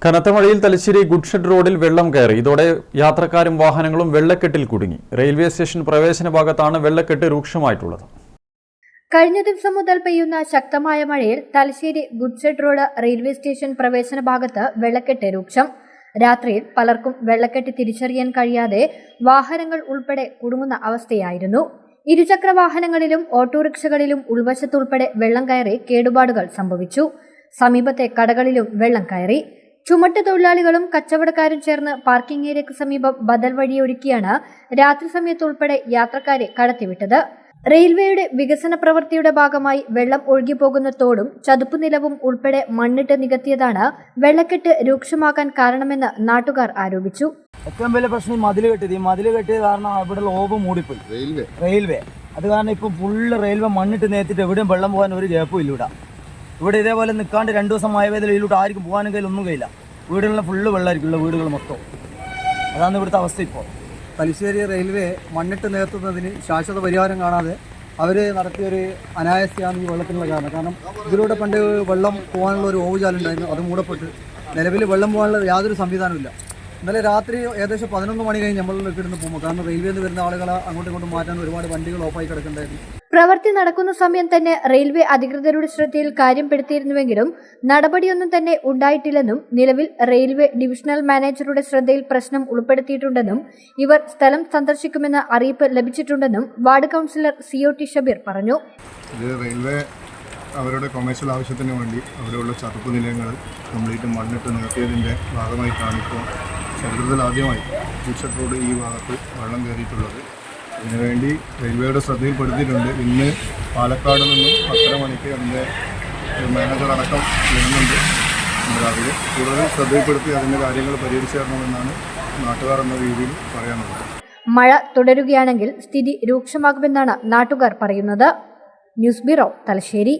കനത്ത മഴയിൽ തലശ്ശേരി ഗുഡ്ഷെഡ് റോഡിൽ വെള്ളം കയറി. ഇതോടെ യാത്രക്കാരും വാഹനങ്ങളും വെള്ളക്കെട്ടിൽ കുടുങ്ങി. റെയിൽവേ സ്റ്റേഷൻ പ്രവേശന ഭാഗത്താണ് വെള്ളക്കെട്ട് രൂക്ഷമായിട്ടുള്ളത്. കഴിഞ്ഞ ദിവസം മുതൽ പെയ്യുന്ന ശക്തമായ മഴയിൽ Thalassery goods shed road railway station പ്രവേശന ഭാഗത്ത് വെള്ളക്കെട്ട് രൂക്ഷം. രാത്രിയിൽ പലർക്കും വെള്ളക്കെട്ട് തിരിച്ചറിയാൻ കഴിയാതെ വാഹനങ്ങൾ ഉൾപ്പെടെ കുടുങ്ങുന്ന അവസ്ഥയായിരുന്നു. ഇരുചക്ര വാഹനങ്ങളിലും ഓട്ടോറിക്ഷകളിലും ഉൾവശത്തുൾപ്പെടെ വെള്ളം കയറി കേടുപാടുകൾ സംഭവിച്ചു. സമീപത്തെ കടകളിലും വെള്ളം കയറി. ചുമട്ട് തൊഴിലാളികളും കച്ചവടക്കാരും ചേർന്ന് പാർക്കിംഗ് ഏരിയയ്ക്ക് സമീപം ബദൽ വഴിയൊരുക്കിയാണ് രാത്രി സമയത്തുൾപ്പെടെ യാത്രക്കാരെ കടത്തിവിട്ടത്. റെയിൽവേയുടെ വികസന പ്രവൃത്തിയുടെ ഭാഗമായി വെള്ളം ഒഴുകിപ്പോകുന്ന തോടും ചതുപ്പുനിലവും ഉൾപ്പെടെ മണ്ണിട്ട് നികത്തിയതാണ് വെള്ളക്കെട്ട് രൂക്ഷമാക്കാൻ കാരണമെന്ന് നാട്ടുകാർ ആരോപിച്ചു. ഏറ്റവും വലിയ പ്രശ്നം ഈ മതിൽ കെട്ടിയത് കാരണം ഇവിടെ ലോകം മൂടിപ്പോയി. റെയിൽവേ അത് കാരണം ഇപ്പം ഫുള്ള് റെയിൽവേ മണ്ണിട്ട് നേത്തിട്ട് എവിടെയും വെള്ളം പോകാൻ ഒരു ഗ്യാപ്പും ഇല്ല. ഇവിടെ ഇതേപോലെ നിൽക്കാണ്ട് 2 ദിവസം മഴ ഇതിലൂടെ ആർക്കും പോകാനും കയ്യിൽ ഒന്നും കഴിയില്ല. വീടുകളിൽ ഫുള്ള് വെള്ളമായിരിക്കും, വീടുകൾ മൊത്തം. അതാണ് ഇവിടുത്തെ അവസ്ഥ. ഇപ്പോൾ തലശ്ശേരി റെയിൽവേ മണ്ണിട്ട് നികത്തുന്നതിന് ശാശ്വത പരിഹാരം കാണാതെ അവർ നടത്തിയൊരു അനായാസയാണ് ഈ വെള്ളത്തിനുള്ള കാരണം. ഇതിലൂടെ പണ്ട് വെള്ളം പോകാനുള്ള ഒരു ഓവുചാലുണ്ടായിരുന്നു, അത് മൂടപ്പെട്ട് നിലവിൽ വെള്ളം പോകാനുള്ള യാതൊരു സംവിധാനമില്ല. ഇന്നലെ രാത്രി ഏകദേശം 11 മണി കഴിഞ്ഞ് നമ്മളിലേക്ക് ഇരുന്ന് പോകുമ്പോൾ കാരണം റെയിൽവേയിൽ നിന്ന് വരുന്ന ആളുകളെ അങ്ങോട്ടും ഇങ്ങോട്ടും മാറ്റാൻ ഒരുപാട് വണ്ടികൾ ഓഫായി കിടക്കുന്നുണ്ടായിരുന്നു. പ്രവൃത്തി നടക്കുന്ന സമയം തന്നെ റെയിൽവേ അധികൃതരുടെ ശ്രദ്ധയിൽ കാര്യപ്പെടുത്തിയിരുന്നുവെങ്കിലും നടപടിയൊന്നും തന്നെ ഉണ്ടായിട്ടില്ലെന്നും നിലവിൽ റെയിൽവേ ഡിവിഷണൽ മാനേജറുടെ ശ്രദ്ധയിൽ പ്രശ്നം ഉൾപ്പെടുത്തിയിട്ടുണ്ടെന്നും ഇവർ സ്ഥലം സന്ദർശിക്കുമെന്ന് അറിയിപ്പ് ലഭിച്ചിട്ടുണ്ടെന്നും വാർഡ് കൗൺസിലർ COT ഷബീർ പറഞ്ഞു. റെയിൽവേ അവരുടെ കൊമേഴ്ഷ്യൽ ആവശ്യത്തിന് വേണ്ടി അവിടെയുള്ള ചതുപ്പ് നിലയങ്ങൾ കംപ്ലീറ്റ് മണ്ണിട്ട് നികത്തിയതിൻ്റെ ഭാഗമായിട്ടാണ് ഇപ്പോൾ ചരിത്രത്തിൽ ആദ്യമായി ഗുഡ്ഷെഡ് റോഡ് ഈ ഭാഗത്ത് വെള്ളം കയറിയിട്ടുള്ളത്. അതിനുവേണ്ടി റെയിൽവേയുടെ ശ്രദ്ധയിൽപ്പെടുത്തിയിട്ടുണ്ട്. ഇന്ന് പാലക്കാട് നിന്നും 10:30 മണിക്ക് അതിൻ്റെ മാനേജർ അടക്കം വരുന്നുണ്ട്. രാവിലെ കൂടുതൽ ശ്രദ്ധയിൽപ്പെടുത്തി അതിൻ്റെ കാര്യങ്ങൾ പരിഹരിച്ചു തരണമെന്നാണ് നാട്ടുകാർ എന്ന രീതിയിൽ പറയാനുള്ളത്. മഴ തുടരുകയാണെങ്കിൽ സ്ഥിതി രൂക്ഷമാകുമെന്നാണ് നാട്ടുകാർ പറയുന്നത്. News bureau, Thalassery.